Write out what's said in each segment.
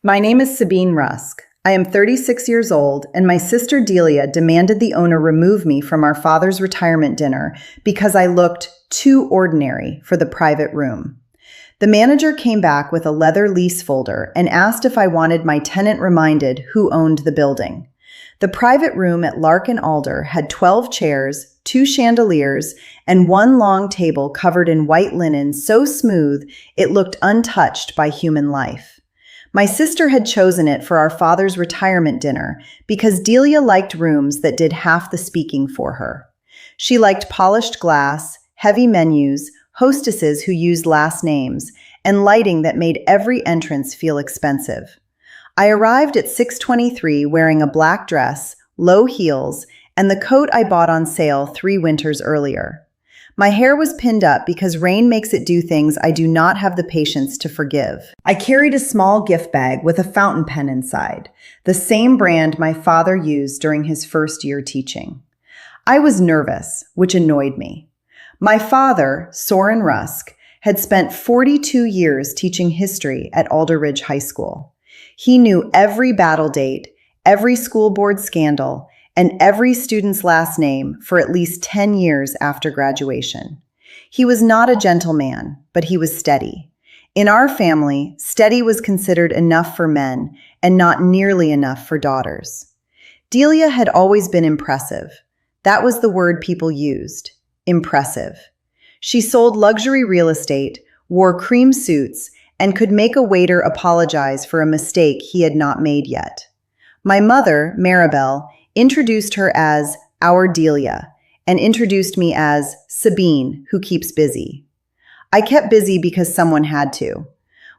My name is Sabine Rusk. I am 36 years old, and my sister Delia demanded the owner remove me from our father's retirement dinner because I looked too ordinary for the private room. The manager came back with a leather lease folder and asked if I wanted my tenant reminded who owned the building. The private room at Lark and Alder had 12 chairs, 2 chandeliers, and 1 long table covered in white linen so smooth it looked untouched by human life. My sister had chosen it for our father's retirement dinner because Delia liked rooms that did half the speaking for her. She liked polished glass, heavy menus, hostesses who used last names, and lighting that made every entrance feel expensive. I arrived at 6:23 wearing a black dress, low heels, and the coat I bought on sale 3 winters earlier. My hair was pinned up because rain makes it do things I do not have the patience to forgive. I carried a small gift bag with a fountain pen inside, the same brand my father used during his first year teaching. I was nervous, which annoyed me. My father, Soren Rusk, had spent 42 years teaching history at Alder Ridge High School. He knew every battle date, every school board scandal, and every student's last name for at least 10 years after graduation. He was not a gentleman, but he was steady. In our family, steady was considered enough for men and not nearly enough for daughters. Delia had always been impressive. That was the word people used, impressive. She sold luxury real estate, wore cream suits, and could make a waiter apologize for a mistake he had not made yet. My mother, Maribel, introduced her as our Delia and introduced me as Sabine, who keeps busy. I kept busy because someone had to.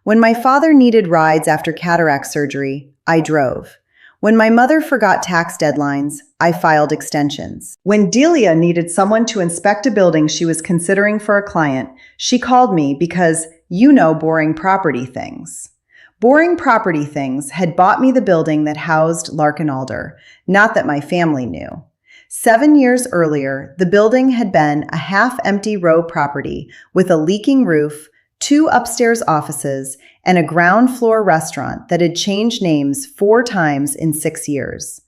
When my father needed rides after cataract surgery, I drove. When my mother forgot tax deadlines, I filed extensions. When Delia needed someone to inspect a building she was considering for a client, she called me because, boring property things. Boring Property Things had bought me the building that housed Lark and Alder, not that my family knew. 7 years earlier, the building had been a half-empty row property with a leaking roof, 2 upstairs offices, and a ground floor restaurant that had changed names 4 times in 6 years.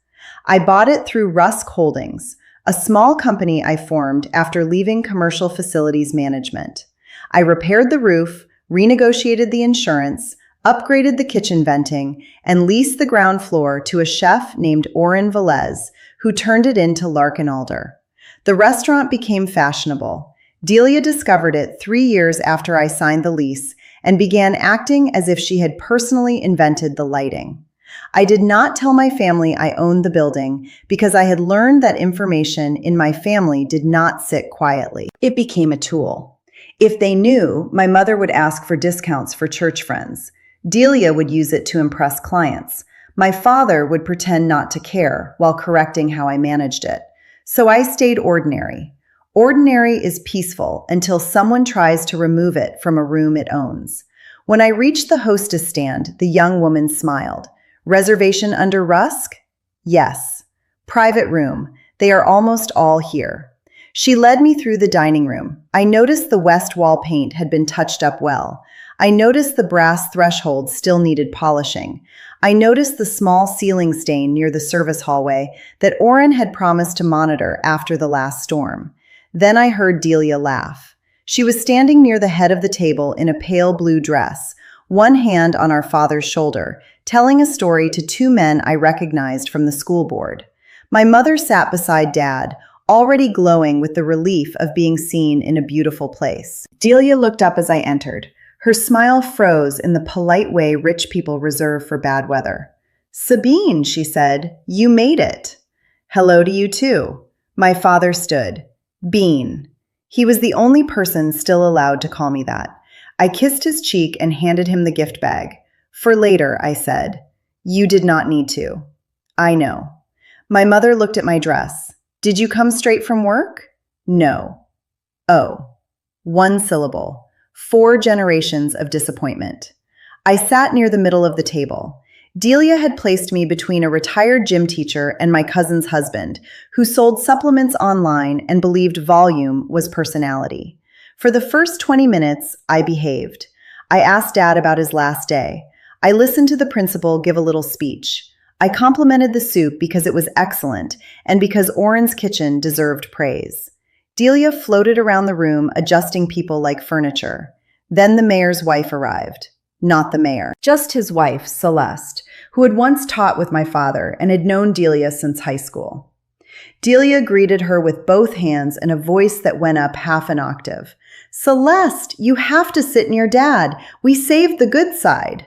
I bought it through Rusk Holdings, a small company I formed after leaving commercial facilities management. I repaired the roof, renegotiated the insurance, upgraded the kitchen venting, and leased the ground floor to a chef named Oren Velez, who turned it into Lark and Alder. The restaurant became fashionable. Delia discovered it 3 years after I signed the lease and began acting as if she had personally invented the lighting. I did not tell my family I owned the building because I had learned that information in my family did not sit quietly. It became a tool. If they knew, my mother would ask for discounts for church friends. Delia would use it to impress clients. My father would pretend not to care while correcting how I managed it. So I stayed ordinary. Ordinary is peaceful until someone tries to remove it from a room it owns. When I reached the hostess stand, the young woman smiled. Reservation under Rusk? Yes. Private room. They are almost all here. She led me through the dining room. I noticed the west wall paint had been touched up well. I noticed the brass threshold still needed polishing. I noticed the small ceiling stain near the service hallway that Oren had promised to monitor after the last storm. Then I heard Delia laugh. She was standing near the head of the table in a pale blue dress, one hand on our father's shoulder, telling a story to 2 men I recognized from the school board. My mother sat beside Dad, already glowing with the relief of being seen in a beautiful place. Delia looked up as I entered. Her smile froze in the polite way rich people reserve for bad weather. "Sabine," she said, "you made it." "Hello to you too." My father stood. Bean. He was the only person still allowed to call me that. I kissed his cheek and handed him the gift bag. "For later," I said. "You did not need to." "I know." My mother looked at my dress. "Did you come straight from work?" "No." "Oh." 1 syllable. 4 generations of disappointment. I sat near the middle of the table. Delia had placed me between a retired gym teacher and my cousin's husband, who sold supplements online and believed volume was personality. For the first 20 minutes, I behaved. I asked Dad about his last day. I listened to the principal give a little speech. I complimented the soup because it was excellent and because Oren's kitchen deserved praise. Delia floated around the room, adjusting people like furniture. Then the mayor's wife arrived. Not the mayor, just his wife, Celeste, who had once taught with my father and had known Delia since high school. Delia greeted her with both hands and a voice that went up half an octave. "Celeste, you have to sit near Dad. We saved the good side."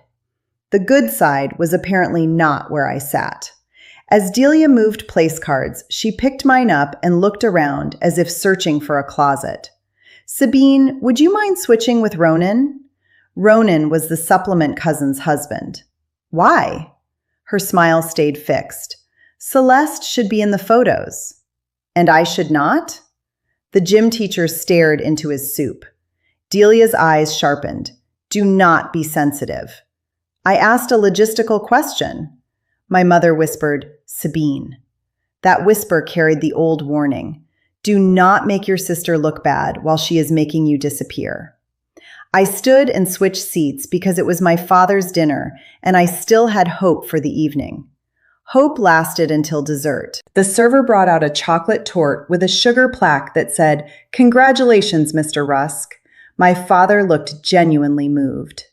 The good side was apparently not where I sat. As Delia moved place cards, she picked mine up and looked around as if searching for a closet. "Sabine, would you mind switching with Ronan?" Ronan was the supplement cousin's husband. "Why?" Her smile stayed fixed. "Celeste should be in the photos." "And I should not?" The gym teacher stared into his soup. Delia's eyes sharpened. "Do not be sensitive." "I asked a logistical question." My mother whispered, "Sabine." That whisper carried the old warning. Do not make your sister look bad while she is making you disappear. I stood and switched seats because it was my father's dinner and I still had hope for the evening. Hope lasted until dessert. The server brought out a chocolate torte with a sugar plaque that said, "Congratulations, Mr. Rusk." My father looked genuinely moved.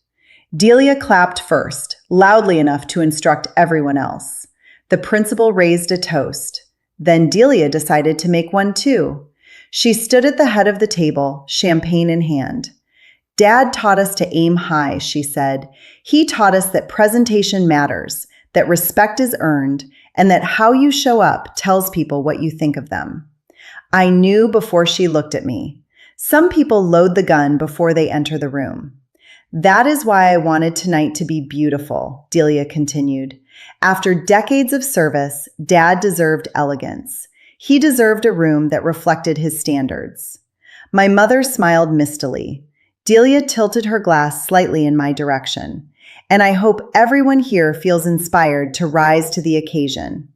Delia clapped first, loudly enough to instruct everyone else. The principal raised a toast. Then Delia decided to make one too. She stood at the head of the table, champagne in hand. "Dad taught us to aim high," she said. "He taught us that presentation matters, that respect is earned, and that how you show up tells people what you think of them." I knew before she looked at me. Some people load the gun before they enter the room. "That is why I wanted tonight to be beautiful," Delia continued. "After decades of service, Dad deserved elegance. He deserved a room that reflected his standards." My mother smiled mistily. Delia tilted her glass slightly in my direction. "And I hope everyone here feels inspired to rise to the occasion."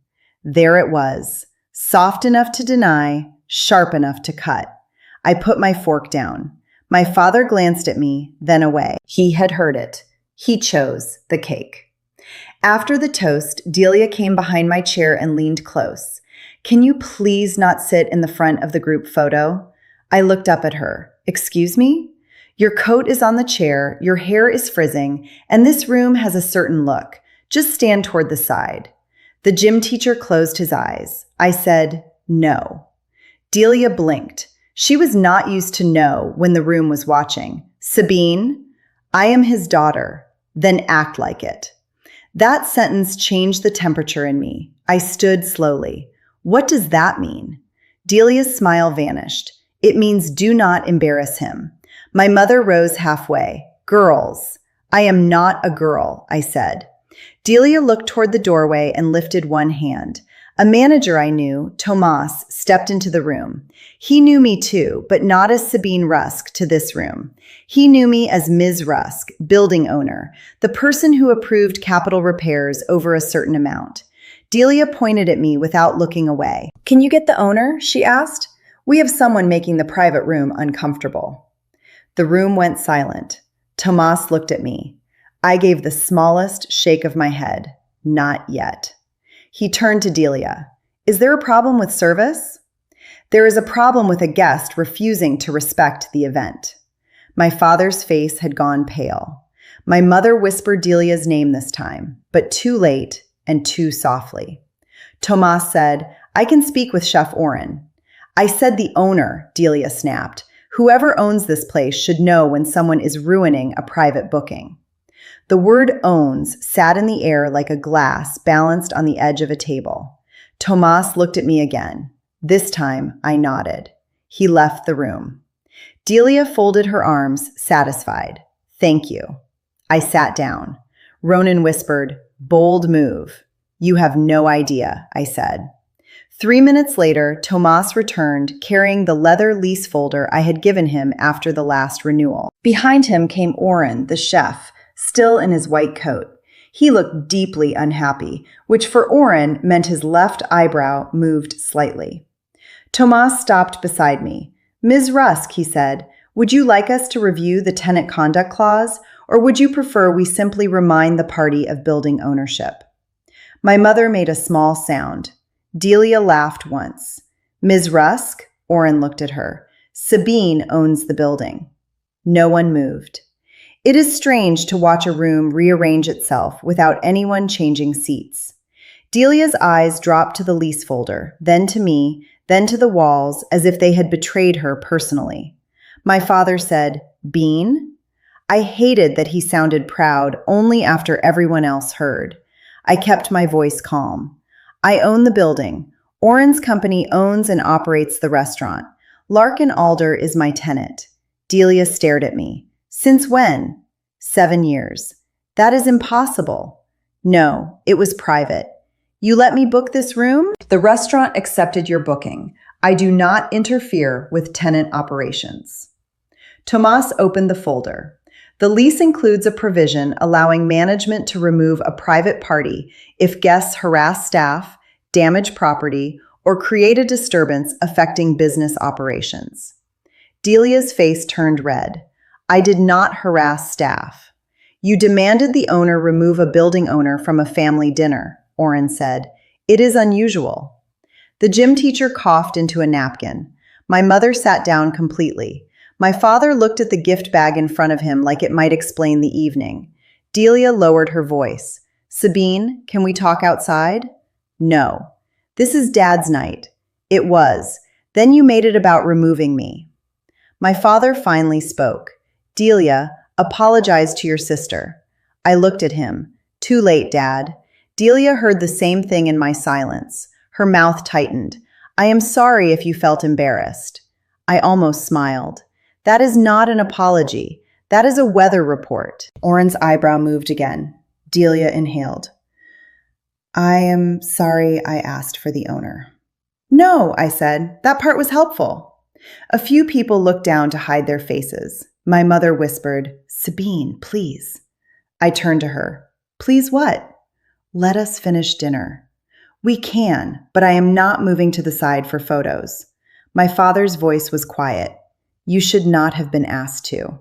There it was, soft enough to deny, sharp enough to cut. I put my fork down. My father glanced at me, then away. He had heard it. He chose the cake. After the toast, Delia came behind my chair and leaned close. "Can you please not sit in the front of the group photo?" I looked up at her. "Excuse me? Your coat is on the chair, your hair is frizzing, and this room has a certain look. Just stand toward the side." The gym teacher closed his eyes. I said, "No." Delia blinked. She was not used to no when the room was watching. "Sabine, I am his daughter. Then act like it." That sentence changed the temperature in me. I stood slowly. What does that mean? Delia's smile vanished. It means do not embarrass him. My mother rose halfway. "Girls." "I am not a girl," I said. Delia looked toward the doorway and lifted one hand. A manager I knew, Tomas, stepped into the room. He knew me too, but not as Sabine Rusk to this room. He knew me as Ms. Rusk, building owner, the person who approved capital repairs over a certain amount. Delia pointed at me without looking away. "Can you get the owner?" she asked. "We have someone making the private room uncomfortable." The room went silent. Tomas looked at me. I gave the smallest shake of my head. Not yet. He turned to Delia. "Is there a problem with service?" "There is a problem with a guest refusing to respect the event." My father's face had gone pale. My mother whispered Delia's name this time, but too late and too softly. Tomas said, "I can speak with Chef Oren." "I said the owner," Delia snapped. "Whoever owns this place should know when someone is ruining a private booking." The word owns sat in the air like a glass balanced on the edge of a table. Tomas looked at me again. This time, I nodded. He left the room. Delia folded her arms, satisfied. "Thank you." I sat down. Ronan whispered, "Bold move." "You have no idea," I said. 3 minutes later, Tomas returned, carrying the leather lease folder I had given him after the last renewal. Behind him came Oren, the chef, still in his white coat. He looked deeply unhappy, which for Oren meant his left eyebrow moved slightly. Tomas stopped beside me. "Ms. Rusk," he said, "would you like us to review the tenant conduct clause? Or would you prefer we simply remind the party of building ownership? My mother made a small sound. Delia laughed once. Ms. Rusk? Orrin looked at her. Sabine owns the building. No one moved. It is strange to watch a room rearrange itself without anyone changing seats. Delia's eyes dropped to the lease folder, then to me, then to the walls, as if they had betrayed her personally. My father said, Bean? I hated that he sounded proud only after everyone else heard. I kept my voice calm. I own the building. Orrin's company owns and operates the restaurant. Larkin Alder is my tenant. Delia stared at me. Since when? 7 years. That is impossible. No, it was private. You let me book this room? The restaurant accepted your booking. I do not interfere with tenant operations. Tomas opened the folder. The lease includes a provision allowing management to remove a private party if guests harass staff, damage property, or create a disturbance affecting business operations. Delia's face turned red. I did not harass staff. You demanded the owner remove a building owner from a family dinner, Orrin said. It is unusual. The gym teacher coughed into a napkin. My mother sat down completely. My father looked at the gift bag in front of him like it might explain the evening. Delia lowered her voice. Sabine, can we talk outside? No. This is Dad's night. It was. Then you made it about removing me. My father finally spoke. Delia, apologize to your sister. I looked at him. Too late, Dad. Delia heard the same thing in my silence. Her mouth tightened. I am sorry if you felt embarrassed. I almost smiled. That is not an apology. That is a weather report. Orrin's eyebrow moved again. Delia inhaled. I am sorry I asked for the owner. No, I said. That part was helpful. A few people looked down to hide their faces. My mother whispered, Sabine, please. I turned to her. Please what? Let us finish dinner. We can, but I am not moving to the side for photos. My father's voice was quiet. You should not have been asked to.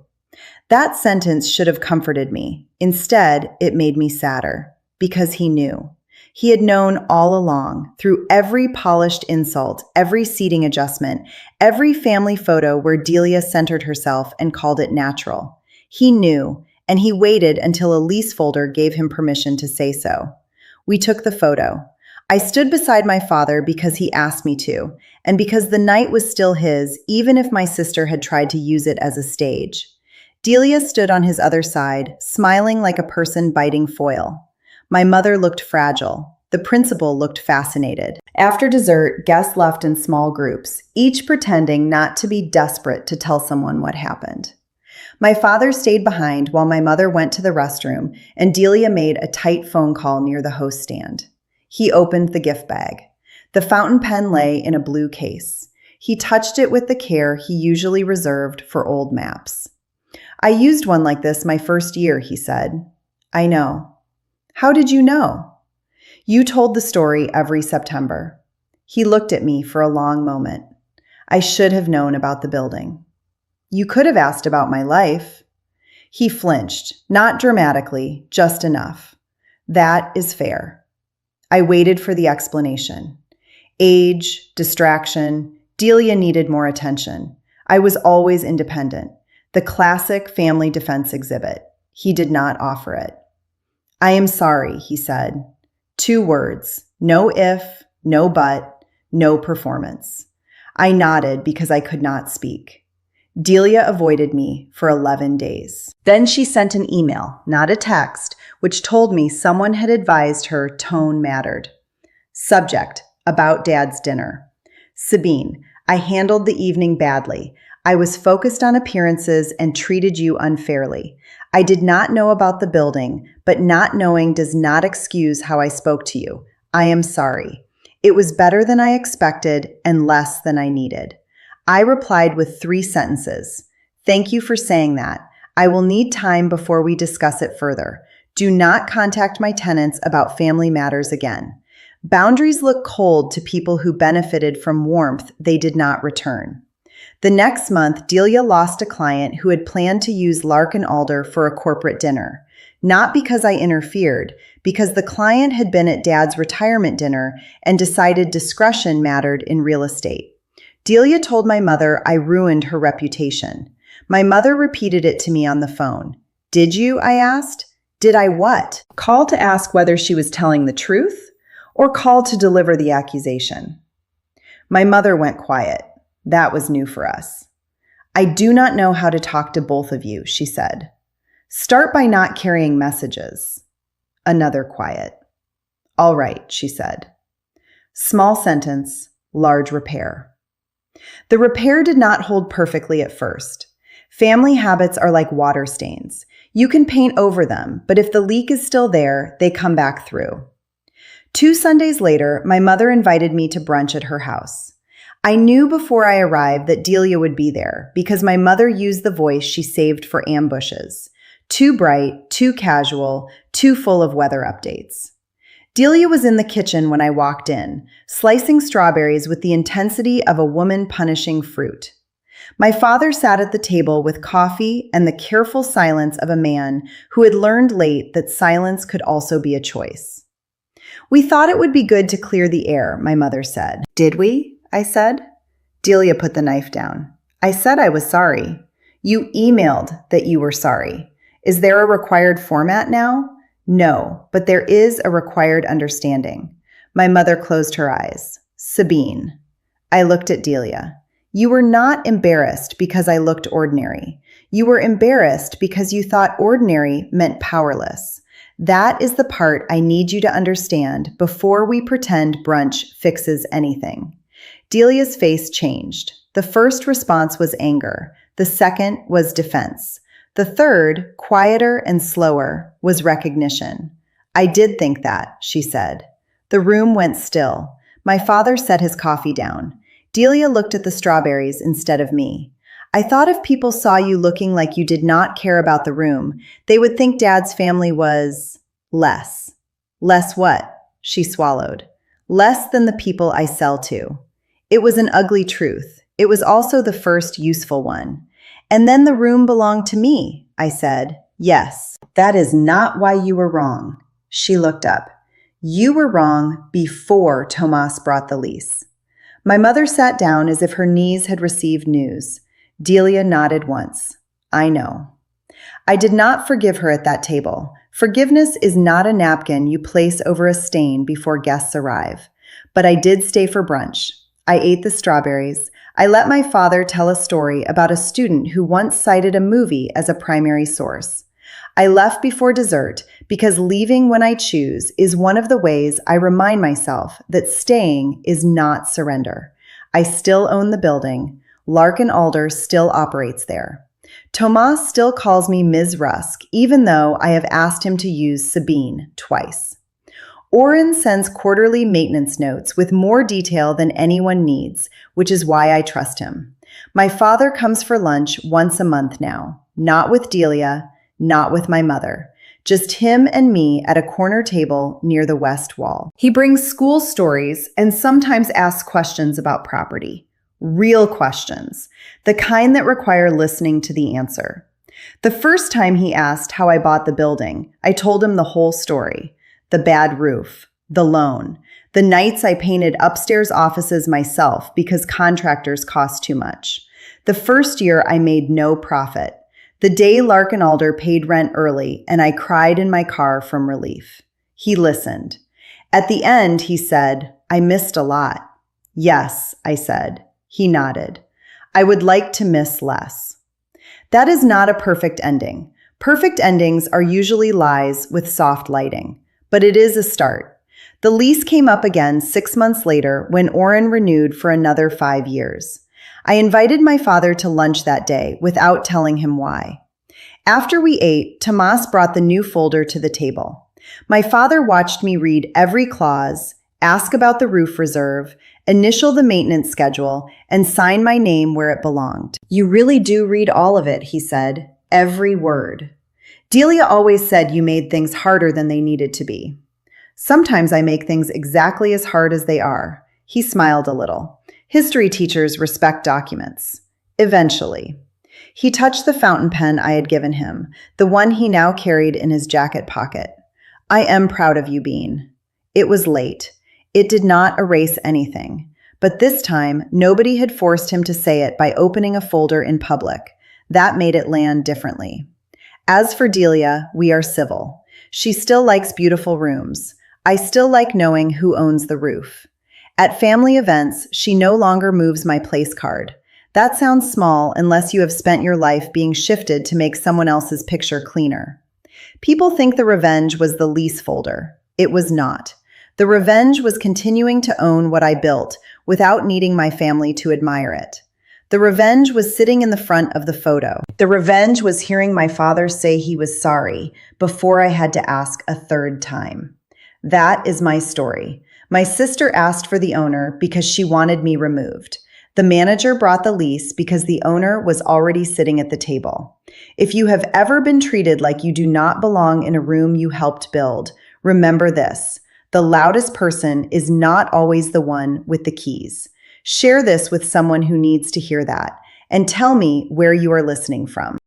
That sentence should have comforted me. Instead, it made me sadder, because he knew. He had known all along, through every polished insult, every seating adjustment, every family photo where Delia centered herself and called it natural. He knew, and he waited until a lease folder gave him permission to say so. We took the photo. I stood beside my father because he asked me to, and because the night was still his, even if my sister had tried to use it as a stage. Delia stood on his other side, smiling like a person biting foil. My mother looked fragile. The principal looked fascinated. After dessert, guests left in small groups, each pretending not to be desperate to tell someone what happened. My father stayed behind while my mother went to the restroom, and Delia made a tight phone call near the host stand. He opened the gift bag. The fountain pen lay in a blue case. He touched it with the care he usually reserved for old maps. I used one like this my first year, he said. I know. How did you know? You told the story every September. He looked at me for a long moment. I should have known about the building. You could have asked about my life. He flinched, not dramatically, just enough. That is fair. I waited for the explanation. Age, distraction, Delia needed more attention. I was always independent. The classic family defense exhibit. He did not offer it. I am sorry, he said. 2 words. No if, no but, no performance. I nodded because I could not speak. Delia avoided me for 11 days. Then she sent an email, not a text, which told me someone had advised her tone mattered. Subject, about Dad's dinner. Sabine, I handled the evening badly. I was focused on appearances and treated you unfairly. I did not know about the building, but not knowing does not excuse how I spoke to you. I am sorry. It was better than I expected and less than I needed. I replied with 3 sentences. Thank you for saying that. I will need time before we discuss it further. Do not contact my tenants about family matters again. Boundaries look cold to people who benefited from warmth they did not return. The next month, Delia lost a client who had planned to use Lark and Alder for a corporate dinner. Not because I interfered, because the client had been at Dad's retirement dinner and decided discretion mattered in real estate. Delia told my mother I ruined her reputation. My mother repeated it to me on the phone. "Did you?" I asked. "Did I what?" Call to ask whether she was telling the truth, or call to deliver the accusation. My mother went quiet. That was new for us. "I do not know how to talk to both of you," she said. "Start by not carrying messages." Another quiet. "All right," she said. Small sentence, large repair. The repair did not hold perfectly at first. Family habits are like water stains. You can paint over them, but if the leak is still there, they come back through. 2 Sundays later, my mother invited me to brunch at her house. I knew before I arrived that Delia would be there because my mother used the voice she saved for ambushes. Too bright, too casual, too full of weather updates. Delia was in the kitchen when I walked in, slicing strawberries with the intensity of a woman punishing fruit. My father sat at the table with coffee and the careful silence of a man who had learned late that silence could also be a choice. "We thought it would be good to clear the air," my mother said. "Did we?" I said. Delia put the knife down. "I said I was sorry. You emailed that you were sorry. Is there a required format now?" "No, but there is a required understanding." My mother closed her eyes. "Sabine." I looked at Delia. "You were not embarrassed because I looked ordinary. You were embarrassed because you thought ordinary meant powerless. That is the part I need you to understand before we pretend brunch fixes anything." Delia's face changed. The first response was anger. The second was defense. The third, quieter and slower, was recognition. "I did think that," she said. The room went still. My father set his coffee down. Delia looked at the strawberries instead of me. "I thought if people saw you looking like you did not care about the room, they would think Dad's family was less." "Less what?" She swallowed. "Less than the people I sell to." It was an ugly truth. It was also the first useful one. "And then the room belonged to me," I said. "Yes, that is not why you were wrong." She looked up. "You were wrong before Tomas brought the lease." My mother sat down as if her knees had received news. Delia nodded once. "I know." I did not forgive her at that table. Forgiveness is not a napkin you place over a stain before guests arrive. But I did stay for brunch. I ate the strawberries. I let my father tell a story about a student who once cited a movie as a primary source. I left before dessert because leaving when I choose is one of the ways I remind myself that staying is not surrender. I still own the building. Lark and Alder still operates there. Tomas still calls me Ms. Rusk, even though I have asked him to use Sabine twice. Oren sends quarterly maintenance notes with more detail than anyone needs, which is why I trust him. My father comes for lunch once a month now, not with Delia, not with my mother, just him and me at a corner table near the west wall. He brings school stories and sometimes asks questions about property. Real questions, the kind that require listening to the answer. The first time he asked how I bought the building, I told him the whole story. The bad roof, the loan, the nights I painted upstairs offices myself because contractors cost too much. The first year I made no profit. The day Lark and Alder paid rent early and I cried in my car from relief. He listened. At the end, he said, "I missed a lot." "Yes," I said. He nodded. "I would like to miss less." That is not a perfect ending. Perfect endings are usually lies with soft lighting. But it is a start. The lease came up again 6 months later when Oren renewed for another 5 years. I invited my father to lunch that day without telling him why. After we ate, Tomas brought the new folder to the table. My father watched me read every clause, ask about the roof reserve, initial the maintenance schedule, and sign my name where it belonged. "You really do read all of it," he said. "Every word." Delia always said you made things harder than they needed to be. Sometimes I make things exactly as hard as they are. He smiled a little. History teachers respect documents. Eventually. He touched the fountain pen I had given him, the one he now carried in his jacket pocket. I am proud of you, Bean. It was late. It did not erase anything. But this time, nobody had forced him to say it by opening a folder in public. That made it land differently. As for Delia, we are civil. She still likes beautiful rooms. I still like knowing who owns the roof. At family events, she no longer moves my place card. That sounds small unless you have spent your life being shifted to make someone else's picture cleaner. People think the revenge was the lease folder. It was not. The revenge was continuing to own what I built without needing my family to admire it. The revenge was sitting in the front of the photo. The revenge was hearing my father say he was sorry before I had to ask a third time. That is my story. My sister asked for the owner because she wanted me removed. The manager brought the lease because the owner was already sitting at the table. If you have ever been treated like you do not belong in a room you helped build, remember this: the loudest person is not always the one with the keys. Share this with someone who needs to hear that, and tell me where you are listening from.